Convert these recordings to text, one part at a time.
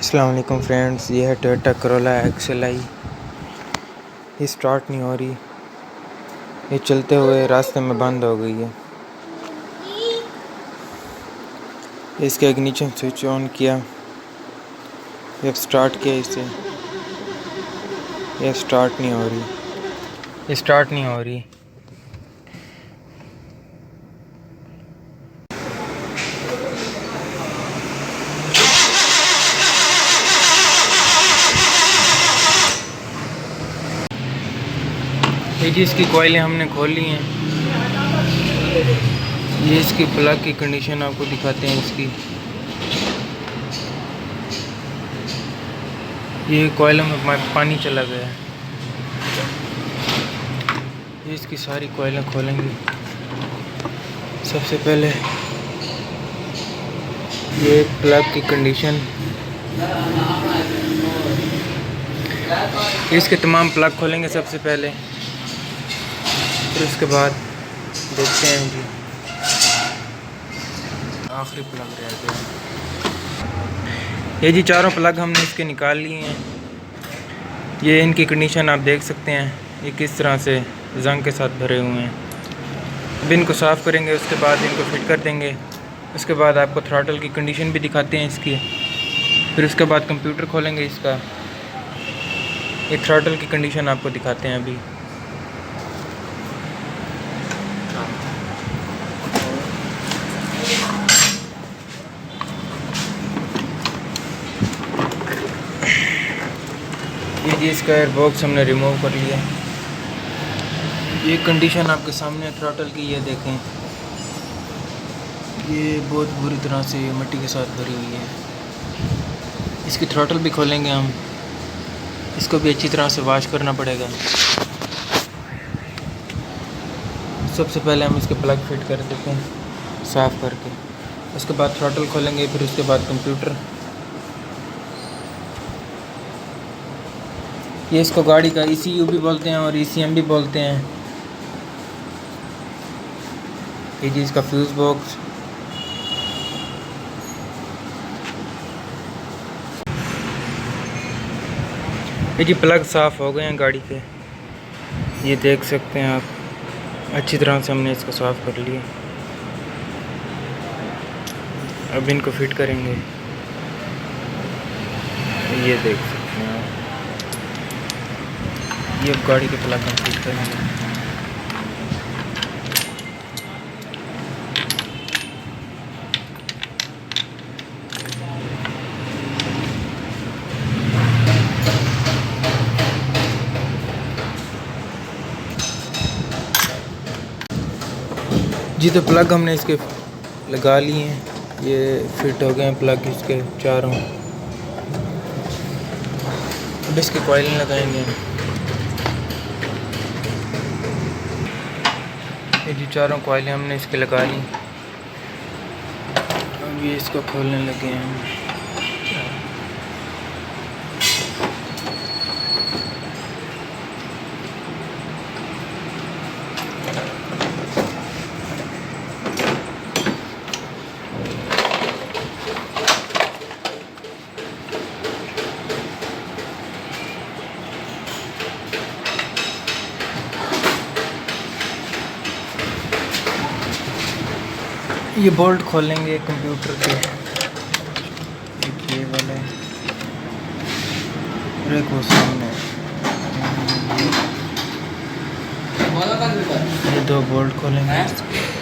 अस्सलाम वालेकुम फ्रेंड्स, ये है टोयोटा करोला XLI। ये स्टार्ट नहीं हो रही, ये चलते हुए रास्ते में बंद हो गई है। इसका इग्निशन स्विच ऑन किया, जब स्टार्ट किया इसे, ये स्टार्ट नहीं हो रही, ये स्टार्ट नहीं हो रही। ये जी इसकी कॉइलें हमने खोल ली हैं। ये इसकी प्लग की कंडीशन आपको दिखाते हैं इसकी। ये कॉइलों में पानी चला गया है। ये इसकी सारी कॉइलें खोलेंगे। सबसे पहले ये प्लग की कंडीशन, इसके तमाम प्लग खोलेंगे सबसे पहले, फिर उसके बाद देखते हैं जी आखिरी प्लग रह गया। ये जी चारों प्लग हमने इसके निकाल लिए हैं। ये इनकी कंडीशन आप देख सकते हैं, ये किस तरह से जंग के साथ भरे हुए हैं। अब इनको साफ़ करेंगे, उसके बाद इनको फिट कर देंगे। उसके बाद आपको थ्रॉटल की कंडीशन भी दिखाते हैं इसकी। फिर उसके बाद कंप्यूटर खोलेंगे इसका, ये थ्रॉटल की कंडीशन आपको दिखाते हैं अभी। ये जी इसका एयर बॉक्स हमने रिमूव कर लिया। ये कंडीशन आपके सामने थ्रॉटल की, ये देखें, ये बहुत बुरी तरह से मिट्टी के साथ भरी हुई है। इसकी थ्रॉटल भी खोलेंगे हम, इसको भी अच्छी तरह से वॉश करना पड़ेगा। सबसे पहले हम इसके प्लग फिट कर देते हैं साफ़ करके, उसके बाद थ्रॉटल खोलेंगे, फिर उसके बाद कंप्यूटर। ये इसको गाड़ी का ECU भी बोलते हैं और ECM भी बोलते हैं। ये जी इसका फ्यूज़ बॉक्स, ये जी प्लग साफ़ हो गए हैं गाड़ी के, ये देख सकते हैं आप। अच्छी तरह से हमने इसको साफ़ कर लिया। अब इनको फिट करेंगे, ये देख सकते हैं आप। ये गाड़ी के प्लग हम फिट करेंगे। जी तो प्लग हमने इसके लगा लिए हैं, ये फिट हो गए हैं प्लग इसके चारों। अब इसके कॉइल लगाएंगे। ये जी चारों कॉइलें हमने इसके लगा ली। अब ये इसको खोलने लगे हैं। ये बोल्ट खोलेंगे कंप्यूटर के, एक ये वाले और एक वो सामने, ये दो बोल्ट खोलेंगे।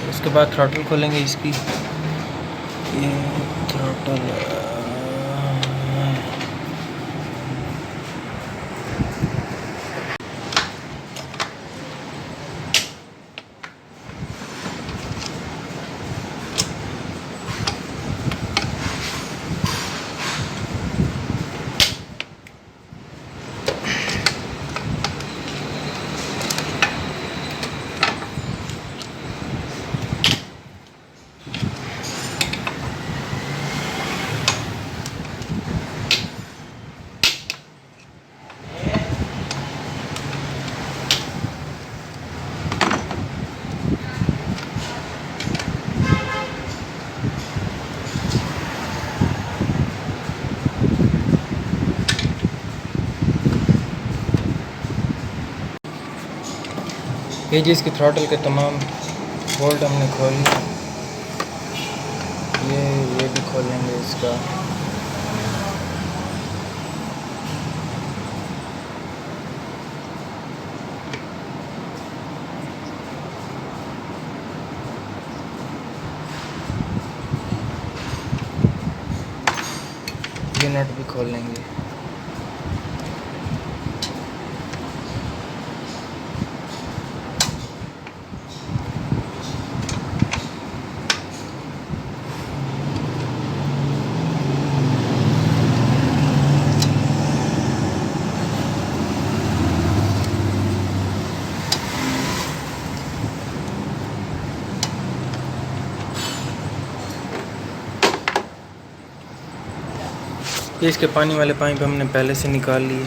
उसके बाद थ्रॉटल खोलेंगे इसकी, ये थ्रॉटल। ये जी इसकी थ्रॉटल के तमाम बोल्ट हमने खोल लिए। ये भी खोलेंगे इसका। ये नट भी खोल लेंगे। ये इसके पानी वाले पाइप हमने पहले से निकाल लिए।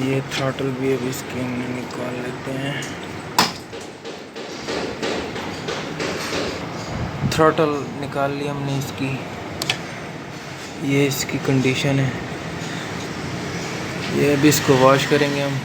ये थ्रॉटल भी अब इसकी हमने निकाल लेते हैं। थ्रॉटल निकाल ली हमने इसकी। ये इसकी कंडीशन है। ये अभी इसको वॉश करेंगे हम।